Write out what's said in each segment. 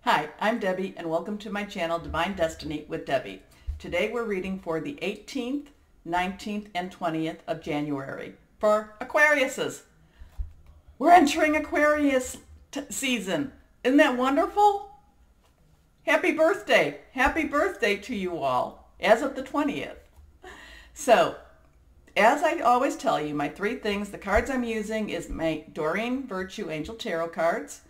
Hi, I'm Debbie and welcome to my channel Divine Destiny with Debbie. Today we're reading for the 18th, 19th, and 20th of January for Aquariuses. We're entering Aquarius season. Isn't that wonderful? Happy birthday. Happy birthday to you all as of the 20th. So, as I always tell you, my three things, the cards I'm using is my Doreen Virtue Angel Tarot cards.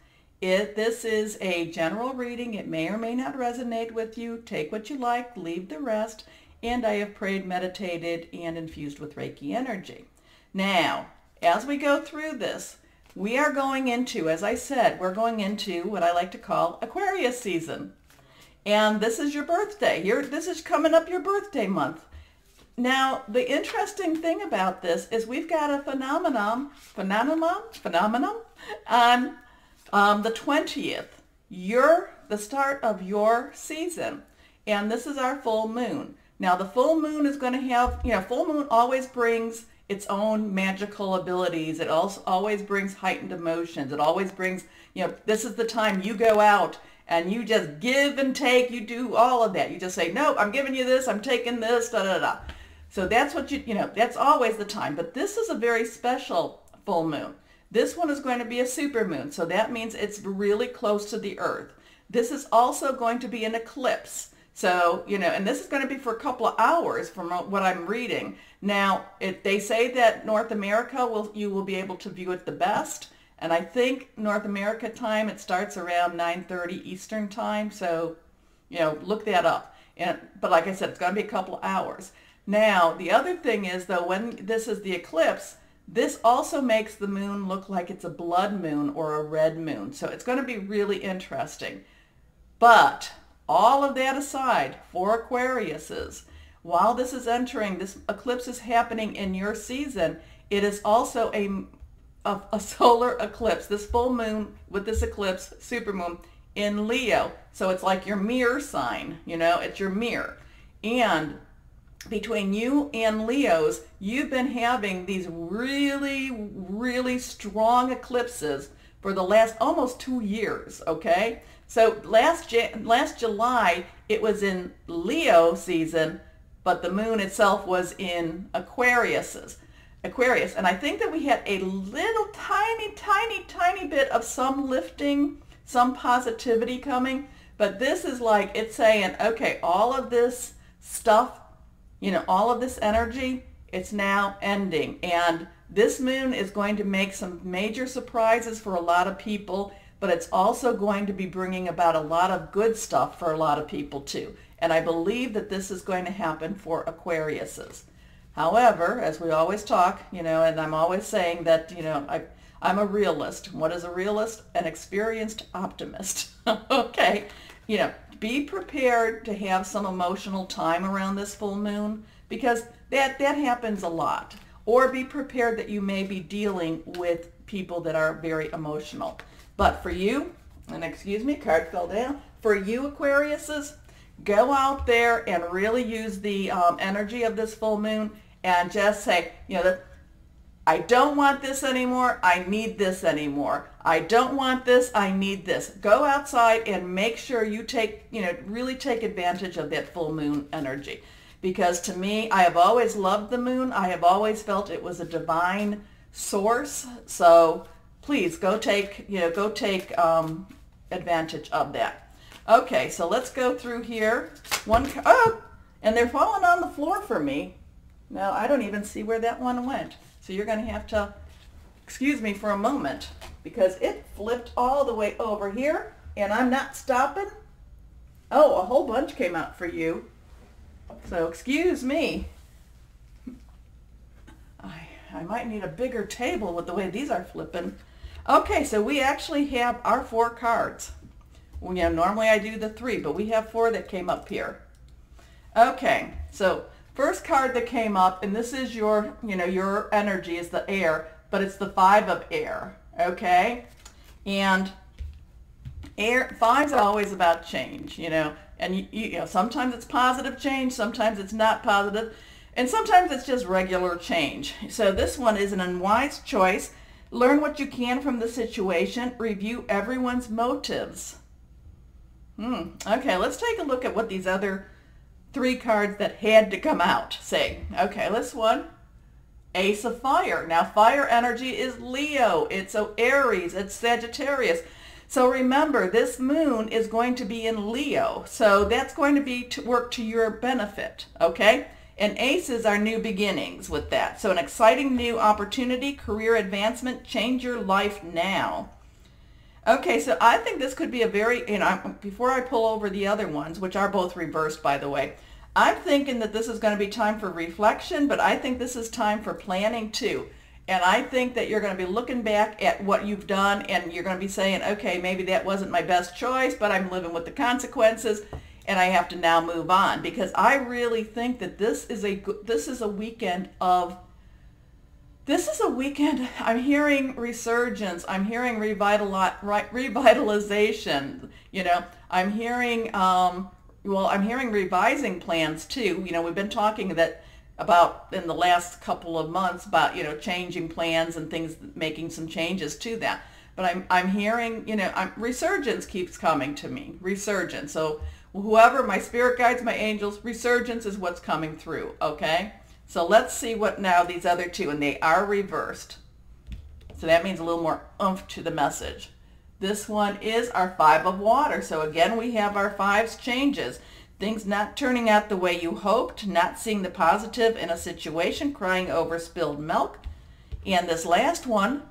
This is a general reading. It may or may not resonate with you. Take what you like, leave the rest. And I have prayed, meditated, and infused with Reiki energy. Now, as we go through this, we are going into, as I said, we're going into what I like to call Aquarius season. And this is your birthday. This is coming up your birthday month. Now, the interesting thing about this is we've got a phenomenon on the 20th. The start of your season. And this is our full moon. Now, the full moon is going to have, full moon always brings its own magical abilities. It also always brings heightened emotions. It always brings, this is the time you go out and you just give and take. You do all of that. You just say, no, I'm giving you this. I'm taking this, da, da, da. So that's what that's always the time. But this is a very special full moon. This one is going to be a supermoon. So that means it's really close to the earth. This is also going to be an eclipse. So, and this is going to be for a couple of hours from what I'm reading. Now, they say that North America, you will be able to view it the best. And I think North America time, it starts around 9:30 Eastern time. So, look that up. But like I said, it's going to be a couple of hours. Now, the other thing is, though, when this is the eclipse, this also makes the moon look like it's a blood moon or a red moon. So it's going to be really interesting. But all of that aside, for Aquariuses, while this is entering, this eclipse is happening in your season, it is also a solar eclipse. This full moon with this eclipse, supermoon, in Leo. So it's like your mirror sign, it's your mirror. And between you and Leos, you've been having these really, really strong eclipses for the last almost 2 years, okay? So last July, it was in Leo season, but the moon itself was in Aquarius. And I think that we had a little tiny bit of some lifting, some positivity coming, but this is like, it's saying, okay, all of this stuff, all of this energy, it's now ending. And this moon is going to make some major surprises for a lot of people, but it's also going to be bringing about a lot of good stuff for a lot of people too. And I believe that this is going to happen for Aquariuses. However, as we always talk, and I'm always saying that, I'm a realist. What is a realist? An experienced optimist. Okay. Be prepared to have some emotional time around this full moon, because that happens a lot. Or be prepared that you may be dealing with people that are very emotional. But for you, and excuse me, card fell down. For you Aquariuses, go out there and really use the energy of this full moon and just say, I don't want this anymore. I need this anymore. I don't want this. I need this. Go outside and make sure you really take advantage of that full moon energy. Because to me, I have always loved the moon. I have always felt it was a divine source. So please go take advantage of that. Okay, so let's go through here. And they're falling on the floor for me. Now, I don't even see where that one went. So you're going to have to excuse me for a moment, because it flipped all the way over here and I'm not stopping. Oh, a whole bunch came out for you. So excuse me. I might need a bigger table with the way these are flipping. Okay, so we actually have our 4 cards. Well, normally I do the 3, but we have 4 that came up here. Okay, so first card that came up, and this is your energy is the air, but it's the 5 of air, okay? And air, 5's always about change, and sometimes it's positive change, sometimes it's not positive, and sometimes it's just regular change. So this one is an unwise choice. Learn what you can from the situation. Review everyone's motives. Okay, let's take a look at what these other three cards that had to come out say. Okay, this one, Ace of Fire. Now, fire energy is Leo. It's Aries. It's Sagittarius. So remember, this moon is going to be in Leo. So that's going to be to work to your benefit, okay? And aces are new beginnings with that. So an exciting new opportunity, career advancement, change your life now. Okay, so I think this could be a very, before I pull over the other ones, which are both reversed, by the way, I'm thinking that this is going to be time for reflection, but I think this is time for planning too. And I think that you're going to be looking back at what you've done and you're going to be saying, okay, maybe that wasn't my best choice, but I'm living with the consequences and I have to now move on. Because I really think that this is a weekend of, I'm hearing resurgence, I'm hearing revitalization, I'm hearing, I'm hearing revising plans too. We've been talking about in the last couple of months about, changing plans and things, making some changes to that. But I'm hearing, resurgence keeps coming to me, resurgence. So whoever, my spirit guides, my angels, resurgence is what's coming through, okay? So let's see what now these other two, and they are reversed. So that means a little more oomph to the message. This one is our Five of Water. So again, we have our fives changes. Things not turning out the way you hoped, not seeing the positive in a situation, crying over spilled milk. And this last one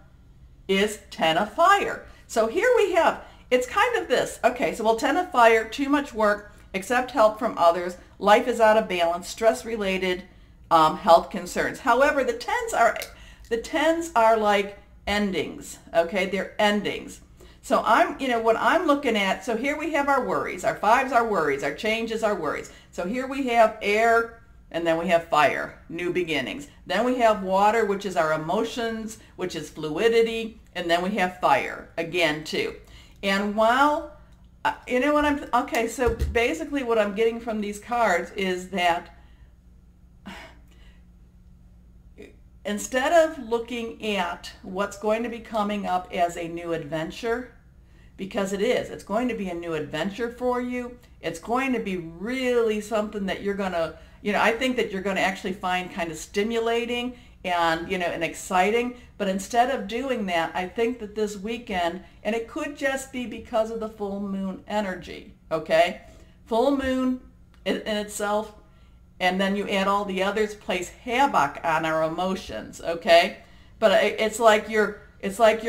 is Ten of Fire. So here we have, it's kind of this. Okay, so Ten of Fire, too much work, accept help from others, life is out of balance, stress-related, health concerns. However, the tens are like endings, okay? They're endings. So what I'm looking at, so here we have our worries. Our fives are worries. Our changes are worries. So here we have air, and then we have fire, new beginnings. Then we have water, which is our emotions, which is fluidity, and then we have fire, again, too. And while, so basically what I'm getting from these cards is that instead of looking at what's going to be coming up as a new adventure, because it's going to be a new adventure for you. It's going to be really something that you're going to, I think that you're going to actually find kind of stimulating and, and exciting. But instead of doing that, I think that this weekend, and it could just be because of the full moon energy, okay? Full moon in itself, and then you add all the others, plays havoc on our emotions, okay? But it's like you're set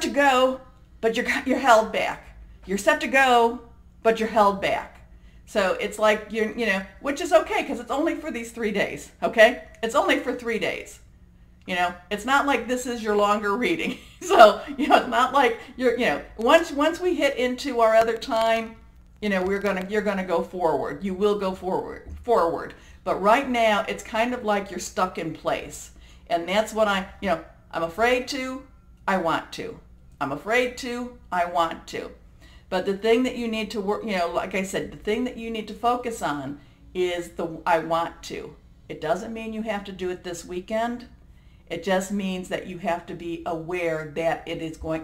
to go, but you're held back. You're set to go, but you're held back. So it's like which is okay because it's only for these 3 days, okay? It's only for 3 days. It's not like this is your longer reading. So, it's not like once we hit into our other time, you're gonna go forward. You will go forward. But right now, it's kind of like you're stuck in place. And that's what I'm afraid to, I want to. I'm afraid to, I want to. But the thing that you need to work, like I said, the thing that you need to focus on is the I want to. It doesn't mean you have to do it this weekend. It just means that you have to be aware that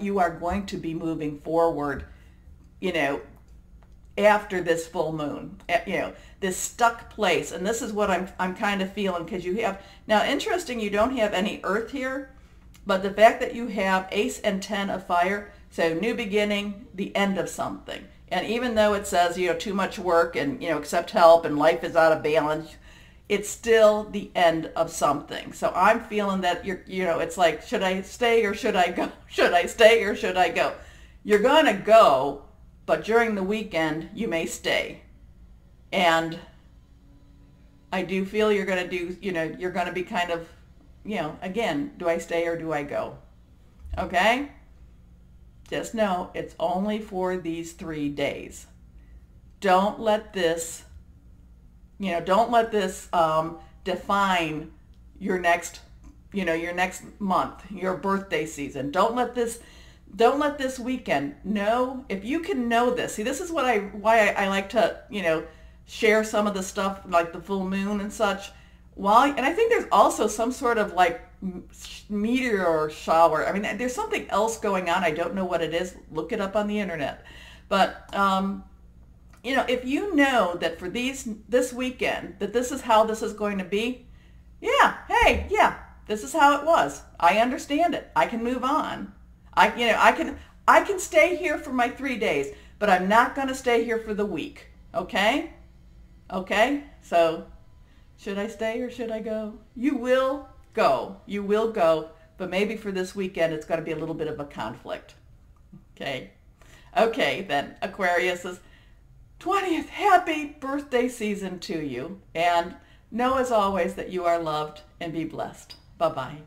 you are going to be moving forward, after this full moon, this stuck place. And this is what I'm kind of feeling, because you have, now interesting, you don't have any earth here, but the fact that you have Ace and 10 of Fire, so new beginning, the end of something. And even though it says, too much work and, accept help and life is out of balance, it's still the end of something. So I'm feeling that it's like, should I stay or should I go? Should I stay or should I go? You're going to go, but during the weekend, you may stay. And I do feel you're going to do, you're going to be kind of, again, do I stay or do I go? Okay? Just know it's only for these 3 days. Don't let this, define your next, your next month, your birthday season. Don't let this weekend know, if you can know this. See, this is why I like to, share some of the stuff like the full moon and such. And I think there's also some sort of like meteor shower. I mean, there's something else going on. I don't know what it is. Look it up on the internet. But, you know, if you know that for this weekend, that this is how this is going to be, yeah, hey, yeah, this is how it was. I understand it. I can move on. I can stay here for my 3 days, but I'm not going to stay here for the week. Okay? Okay? So, should I stay or should I go? You will go. You will go, but maybe for this weekend it's going to be a little bit of a conflict. Okay? Okay, then, Aquarius's 20th happy birthday season to you. And know as always that you are loved and be blessed. Bye-bye.